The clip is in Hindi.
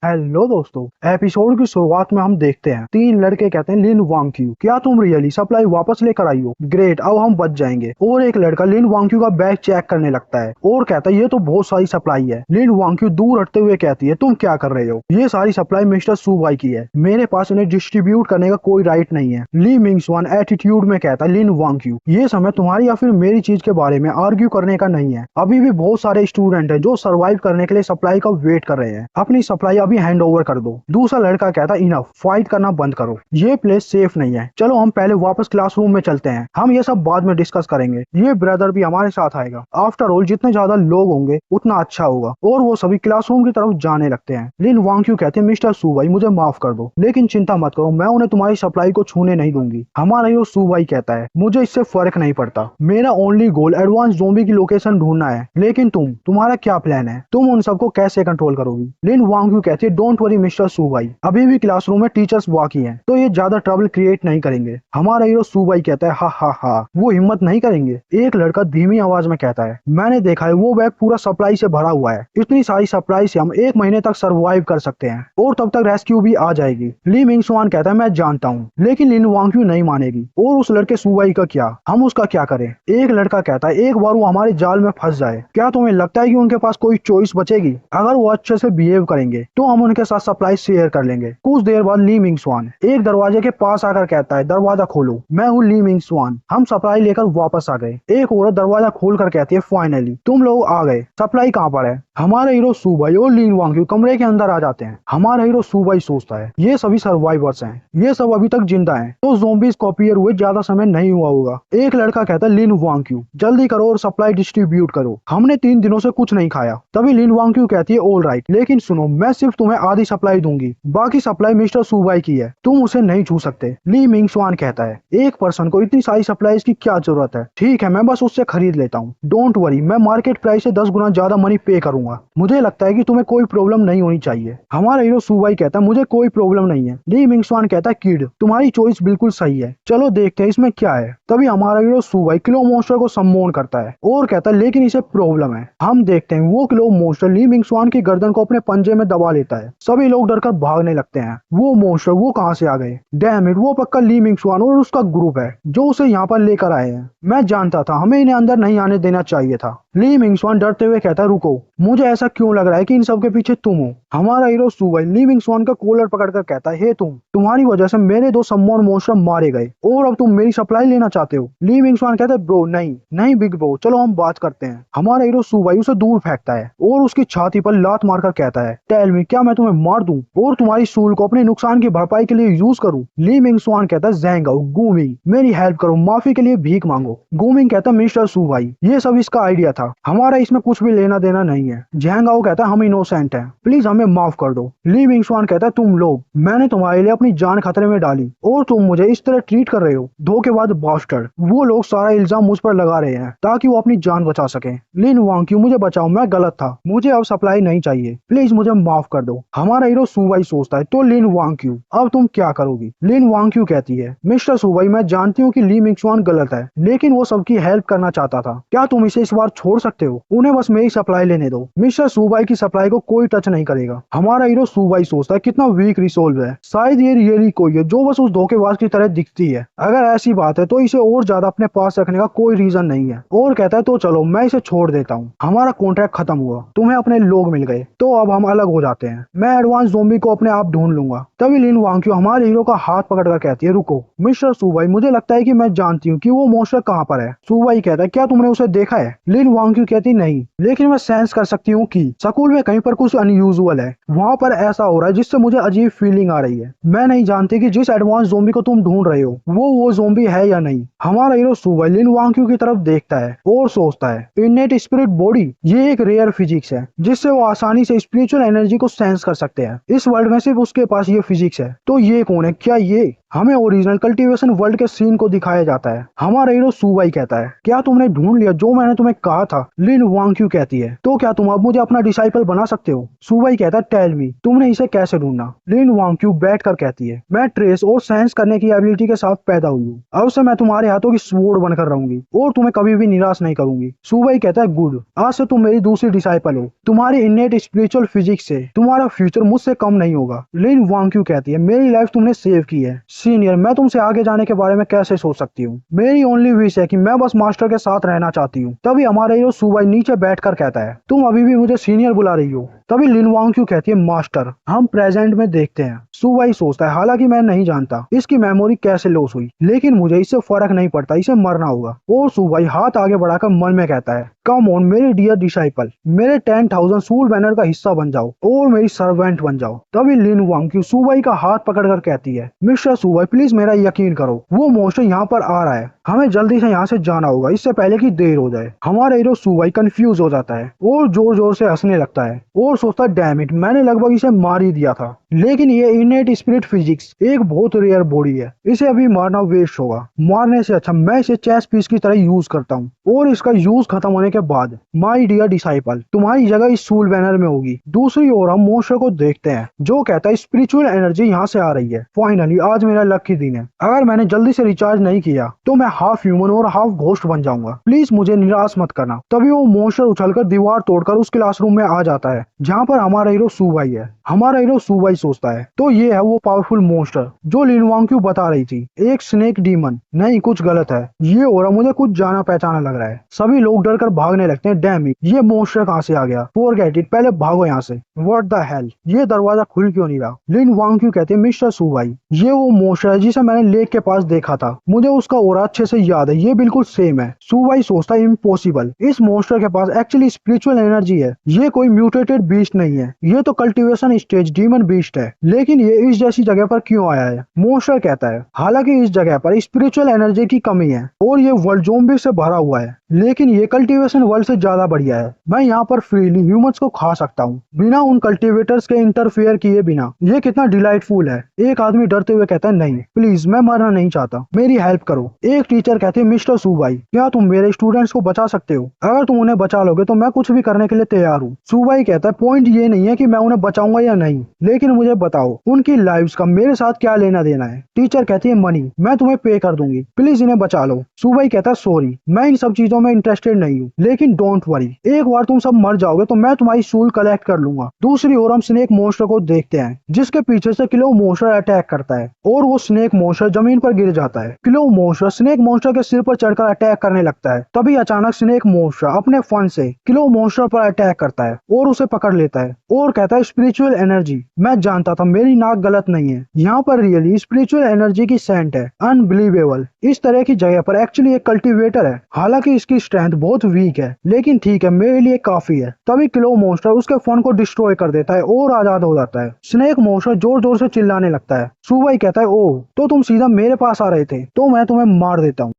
हेलो दोस्तों, एपिसोड की शुरुआत में हम देखते हैं तीन लड़के कहते हैं लिन वांगक्यू, क्या तुम रियली सप्लाई वापस लेकर आई हो? ग्रेट, अब हम बच जाएंगे। और एक लड़का लिन वांगक्यू का बैग चेक करने लगता है और कहता है ये तो बहुत सारी सप्लाई है। लिन वांगक्यू दूर हटते हुए कहती है तुम क्या कर रहे हो? ये सारी सप्लाई मिस्टर सुबाई की है, मेरे पास इन्हें डिस्ट्रीब्यूट करने का कोई राइट नहीं है। ली मिंगसवान एटीट्यूड में कहता है लिन वांगक्यू, ये समय तुम्हारी या फिर मेरी चीज के बारे में आर्ग्यू करने का नहीं है। अभी भी बहुत सारे स्टूडेंट हैं जो सर्वाइव करने के लिए सप्लाई का वेट कर रहे हैं, अपनी सप्लाई अभी हैंड ओवर कर दो। दूसरा लड़का कहता इनफ, फाइट करना बंद करो, ये प्लेस सेफ नहीं है। चलो हम पहले वापस क्लासरूम में चलते हैं, हम ये सब बाद में डिस्कस करेंगे। ये ब्रदर भी हमारे साथ आएगा। आफ्टर ऑल जितने ज्यादा लोग होंगे उतना अच्छा होगा। और वो सभी क्लासरूम की तरफ जाने लगते हैं। लिन वांगक्यू कहते हैं मिस्टर सुबाई मुझे माफ कर दो, लेकिन चिंता मत करो, मैं उन्हें तुम्हारी सप्लाई को छूने नहीं दूंगी। हमारा हीरो सुबाई कहता है मुझे इससे फर्क नहीं पड़ता, मेरा ओनली गोल एडवांस ज़ोंबी की लोकेशन ढूंढना है। लेकिन तुम्हारा क्या प्लान है? तुम उन सबको कैसे कंट्रोल करोगी? लिन वांगक्यू कहती है डोंट वरी मिस्टर सुबाई, अभी भी क्लासरूम में टीचर्स बाकी हैं, तो ये ज्यादा ट्रबल क्रिएट नहीं करेंगे। हमारा हीरो सुबाई कहता है हा हा हा, वो हिम्मत नहीं करेंगे। एक लड़का धीमी आवाज में कहता है मैंने देखा है वो बैग पूरा सप्लाई से भरा हुआ है, इतनी सारी सप्लाई से हम 1 महीने तक सर्वाइव कर सकते हैं और तब तक रेस्क्यू भी आ जाएगी। ली मिंगसवान कहता है मैं जानता हूँ, लेकिन लिन वांगक्यू नहीं मानेगी। और उस लड़के सुबाई का क्या, हम उसका क्या करें? एक लड़का कहता है एक बार वो हमारे जाल में फंस जाए, क्या तुम्हें लगता है कि उनके पास कोई चॉइस बचेगी? अगर वो अच्छे से बिहेव करेंगे तो हम उनके साथ सप्लाई शेयर कर लेंगे। कुछ देर बाद ली मिंगसवान एक दरवाजे के पास आकर कहता है दरवाजा खोलो, मैं हूँ ली मिंगसवान। हम सप्लाई लेकर वापस आ गए। एक औरत दरवाजा खोलकर कहती है फाइनली तुम लोग आ गए, सप्लाई कहाँ पर है? हमारे हीरो सुबाई और लिन वांगक्यू कमरे के अंदर आ जाते हैं। हमारा हीरो सुबाई सोचता है ये सभी सर्वाइवर्स हैं, ये सब अभी तक जिंदा हैं, तो ज़ोंबीज को अपीयर हुए ज्यादा समय नहीं हुआ होगा। एक लड़का कहता है लिन वांगक्यू जल्दी करो और सप्लाई डिस्ट्रीब्यूट करो, हमने 3 दिनों से कुछ नहीं खाया। तभी लिन वांगक्यू कहती है ऑल राइट, लेकिन सुनो मैं सिर्फ तुम्हें आधी सप्लाई दूंगी, बाकी सप्लाई मिस्टर सुबाई की है, तुम उसे नहीं छू सकते। ली मिंगसवान कहता है एक पर्सन को इतनी सारी सप्लाईज की क्या जरूरत है? ठीक है मैं बस उससे खरीद लेता हूँ, डोंट वरी, मैं मार्केट प्राइस से 10 गुना ज्यादा मनी पे करूंगा। मुझे लगता है कि तुम्हें कोई प्रॉब्लम नहीं होनी चाहिए। हमारा हीरो सुबाई कहता है मुझे कोई प्रॉब्लम नहीं है। ली मिंगसवान कहता है किड तुम्हारी चॉइस बिल्कुल सही है, चलो देखते हैं इसमें क्या है। तभी हमारा हीरो सुबाई क्लो मॉन्स्टर को सम्मोन करता है और कहता है लेकिन इसे प्रॉब्लम है। हम देखते हैं वो क्लो मॉन्स्टर ली मिंगसवान की गर्दन को अपने पंजे में दबा लेता है। सभी लोग डरकर भागने लगते हैं। वो मॉन्स्टर वो कहाँ से आ गए? डैम इट, वो पक्का ली मिंगसवान और उसका ग्रुप है जो उसे यहाँ पर लेकर आए हैं। मैं जानता था हमें इन्हें अंदर नहीं आने देना चाहिए था। ली मिंगसवान डरते हुए कहता है रुको, मुझे ऐसा क्यों लग रहा है कि इन सब के पीछे तुम हो? हमारा हीरो सुबाई ली मिंगसवान का कॉलर पकड़कर कहता है हे तुम्हारी वजह से मेरे 2 सम्मोन मॉन्स्टर मारे गए और अब तुम मेरी सप्लाई लेना चाहते हो? ली मिंगसवान कहता है ब्रो नहीं नहीं बिग ब्रो, चलो हम बात करते हैं। हमारा हीरो सुबाई उसे दूर फेंकता है और उसकी छाती पर लात मारकर कहता है टेल मी, क्या मैं तुम्हें मार दूं और तुम्हारी सूल को अपने नुकसान की भरपाई के लिए यूज करूं? ली मिंगसवान कहता है ज़ैंगाओ गूमिंग, मेरी हेल्प करो, माफी के लिए भीख मांगो। गूमिंग कहता है मिस्टर सुबाई ये सब इसका आइडिया था, हमारा इसमें कुछ भी लेना देना नहीं है। ज़ैंगाओ कहता है हम इनोसेंट हैं, प्लीज हमें माफ कर दो। ली मिंगसवान कहता है तुम लोग, मैंने तुम्हारे लिए अपनी जान खतरे में डाली और तुम मुझे इस तरह ट्रीट कर रहे हो, धोखेबाज बास्टर्ड। वो लोग सारा इल्जाम मुझ पर लगा रहे हैं ताकि वो अपनी जान बचा सके। लिन वांगक्यू मुझे बचाओ, मैं गलत था, मुझे अब सप्लाई नहीं चाहिए, प्लीज मुझे माफ कर दो। हमारा हीरो सुबाई सोचता है तो लिन वांगक्यू अब तुम क्या करोगी? लिन वांगक्यू कहती है मिस्टर सुबाई मैं जानती हूँ कि ली मिंगसवान गलत है, लेकिन वो सबकी हेल्प करना चाहता था, क्या तुम इसे इस बार छोड़ सकते हो? उन्हें बस मेरी सप्लाई लेने दो, मिस्टर सुबाई की सप्लाई को कोई टच नहीं करेगा। हमारा हीरो सुबाई सोचता है कितना वीक रिसोल्व है, शायद ये रियली कोई है जो बस उस धोखेबाज की तरह दिखती है। अगर ऐसी बात है तो इसे और ज्यादा अपने पास रखने का कोई रीजन नहीं है। और कहता है तो चलो मैं इसे छोड़ देता हूँ, हमारा कॉन्ट्रैक्ट खत्म हुआ, तुम्हें अपने लोग मिल गए, तो अब हम अलग हो जाते हैं, मैं एडवांस ज़ोंबी को अपने आप ढूंढ लूंगा। तभी लिन वांगक्यू हमारे हीरो का हाथ पकड़कर कहती है रुको मिस्टर सुबाई, मुझे लगता है कि मैं जानती हूँ कि वो मॉन्स्टर कहाँ पर है। सुबाई कहता है क्या तुमने उसे देखा है? लिन वांगक्यू कहती नहीं, लेकिन मैं सेंस कर सकती हूँ कि स्कूल में कहीं पर कुछ अनयूजुअल है, वहाँ पर ऐसा हो रहा है जिससे मुझे अजीब फीलिंग आ रही है। मैं नहीं जानती कि जिस एडवांस ज़ोंबी को तुम ढूंढ रहे हो वो ज़ोंबी है या नहीं। हमारा हीरो सुबाई लिन वांगक्यू की तरफ देखता है और सोचता है इनेट स्पिरिट बॉडी ये एक रेयर फिजिक्स है जिससे वो आसानी से स्पिरिचुअल एनर्जी को सेंस कर सकते हैं। इस वर्ल्ड में सिर्फ उसके पास ये फिजिक्स है, तो ये कौन है? क्या ये हमें ओरिजिनल कल्टीवेशन वर्ल्ड के सीन को दिखाया जाता है। हमारा हीरो सुवाई कहता है, क्या तुमने ढूंढ लिया जो मैंने तुम्हें कहा था? लिन वांग कहती है, तो क्या तुम अब मुझे अपना डिसाइपल बना सकते हो? सुवाई कहता है, टेल मी, तुमने इसे कैसे ढूंढा? लिन वांग बैठ कर कहती है, मैं ट्रेस और सेंस करने की एबिलिटी के साथ पैदा हुई हूँ। अब से मैं तुम्हारे हाथों की स्वॉर्ड बनकर रहूंगी और तुम्हें कभी भी निराश नहीं करूंगी। सुवाई कहता है, गुड, आज से तुम मेरी दूसरी डिसाइपल हो। तुम्हारी इन्नेट स्पिरिचुअल फिजिक्स से तुम्हारा फ्यूचर मुझसे कम नहीं होगा। लिन वांग कहती है, मेरी लाइफ तुमने सेव की है सीनियर, मैं तुमसे आगे जाने के बारे में कैसे सोच सकती हूँ? मेरी ओनली विश है कि मैं बस मास्टर के साथ रहना चाहती हूँ। तभी हमारा हीरो सुवाई नीचे बैठकर कहता है, तुम अभी भी मुझे सीनियर बुला रही हो? तभी लिन वांग कहती है, मास्टर। हम प्रेजेंट में देखते हैं सुवाई सोचता है, हालांकि मैं नहीं जानता इसकी मेमोरी कैसे लॉस हुई, लेकिन मुझे इससे फर्क नहीं पड़ता, इसे मरना होगा। और सुवाई हाथ आगे बढ़ाकर मन में कहता है, कम ऑन मेरे डियर डिसाइपल, मेरे 10,000 सूल बैनर का हिस्सा बन जाओ और मेरी सर्वेंट बन जाओ। तभी लिन वांग सुवाई का हाथ पकड़कर कहती है, मिस्टर सुवाई प्लीज मेरा यकीन करो, वो मॉन्स्टर यहाँ पर आ रहा है, हमें जल्दी से यहाँ से जाना होगा इससे पहले कि देर हो जाए। हमारा हीरो सुवाई कंफ्यूज हो जाता है और जोर जोर से हंसने लगता है और सोचता है, डैम इट, मैंने लगभग इसे मार ही दिया था। लेकिन ये इनेट स्पिरिट फिजिक्स एक बहुत रेयर बॉडी है, इसे अभी मारना वेस्ट होगा। मारने से अच्छा मैं इसे चेस पीस की तरह यूज करता हूँ और इसका यूज खत्म होने के बाद माय डियर डिसाइपल तुम्हारी जगह इस सूल बैनर में होगी। दूसरी ओर हम मॉन्स्टर को देखते हैं जो कहता है, स्पिरिचुअल एनर्जी यहाँ से आ रही है। फाइनली आज मेरा लकी दिन है, अगर मैंने जल्दी से रिचार्ज नहीं किया तो मैं हाफ ह्यूमन और हाफ घोस्ट बन जाऊंगा, प्लीज मुझे निराश मत करना। तभी वो मॉन्स्टर उछलकर दीवार तोड़कर उस क्लासरूम में आ जाता है जहाँ पर हमारा हीरो सुवाई है। हमारा हीरो सुवाई सोचता है, तो ये है वो पावरफुल मॉन्स्टर जो लिन वांग बता रही थी, एक स्नेक डीमन। नहीं, कुछ गलत है, ये हो रहा मुझे कुछ जाना पहचाना लग रहा है। सभी लोग डर कर भागने लगते हैं। डैम इट, ये मॉन्स्टर कहाँ से आ गया? फॉरगेट इट, पहले भागो यहाँ से। व्हाट द हेल, ये दरवाजा खुल क्यों नहीं रहा? लिन वांग कहते हैं, मिस्टर सुवाई, ये वो मॉन्स्टर है जिसे मैंने लेक के पास देखा था, मुझे उसका ऑरा अच्छे से याद है, ये बिल्कुल सेम है। सुवाई सोचता है, इम्पॉसिबल, इस मॉन्स्टर के पास एक्चुअली स्पिरिचुअल एनर्जी है, ये कोई म्यूटेटेड बीस्ट नहीं है, ये तो कल्टीवेशन स्टेज डीमन बीस्ट है, लेकिन ये इस जैसी जगह पर क्यों आया है? मॉन्स्टर कहता है, हालांकि इस जगह पर स्पिरिचुअल एनर्जी की कमी है और ये वर्ल्ड ज़ॉम्बी से भरा हुआ है, लेकिन ये कल्टीवेशन वर्ल्ड से ज्यादा बढ़िया है। मैं यहाँ पर फ्रीली ह्यूमंस को खा सकता हूँ बिना उन कल्टीवेटर्स के इंटरफेयर किए बिना। ये कितना डिलाइटफुल है। एक आदमी डरते हुए कहता है, नहीं प्लीज, मैं मरना नहीं चाहता, मेरी हेल्प करो। एक टीचर कहते हैं, मिस्टर सुवाई, क्या तुम मेरे स्टूडेंट्स को बचा सकते हो? अगर तुम उन्हें बचा लोगे तो मैं कुछ भी करने के लिए तैयार हूँ। सुवाई कहता है, पॉइंट ये नहीं है कि मैं उन्हें बचाऊंगा या नहीं, लेकिन मुझे बताओ उनकी लाइव्स का मेरे साथ क्या लेना देना है? टीचर कहती है, मनी, मैं तुम्हें पे कर दूंगी, प्लीज इन्हें बचा लो। सुवाई कहता है, सॉरी, मैं इन सब चीजों में इंटरेस्टेड नहीं हूँ, लेकिन डोंट वरी, एक बार तुम सब मर जाओगे तो मैं तुम्हारी सूल कलेक्ट कर लूंगा। दूसरी ओर हम स्नेक मॉन्स्टर को देखते हैं जिसके पीछे से क्लो मॉन्स्टर अटैक करता है और वो स्नेक मॉन्स्टर जमीन पर गिर जाता है। क्लो मॉन्स्टर स्नेक मॉन्स्टर के सिर पर चढ़कर अटैक करने लगता है। तभी अचानक स्नेक मॉन्स्टर अपने फन से क्लो मॉन्स्टर पर अटैक करता है और उसे पकड़ लेता है और कहता है, स्पिरिचुअल एनर्जी, मैं जानता था मेरी नाक गलत नहीं है, यहाँ पर रियली स्पिरिचुअल एनर्जी की सेंट है, अनबिलीवेबल। इस तरह की जगह पर एक्चुअली एक कल्टीवेटर है, हालांकि इसकी स्ट्रेंथ बहुत वीक है, लेकिन ठीक है, मेरे लिए काफी है। तभी क्लो मॉन्स्टर उसके फोन को डिस्ट्रॉय कर देता है और आजाद हो जाता है। स्नेक मॉन्स्टर जोर जोर से चिल्लाने लगता है। सुवाई कहता है, ओह, तो तुम सीधा मेरे पास आ रहे थे, तो मैं तुम्हें मार देता हूँ।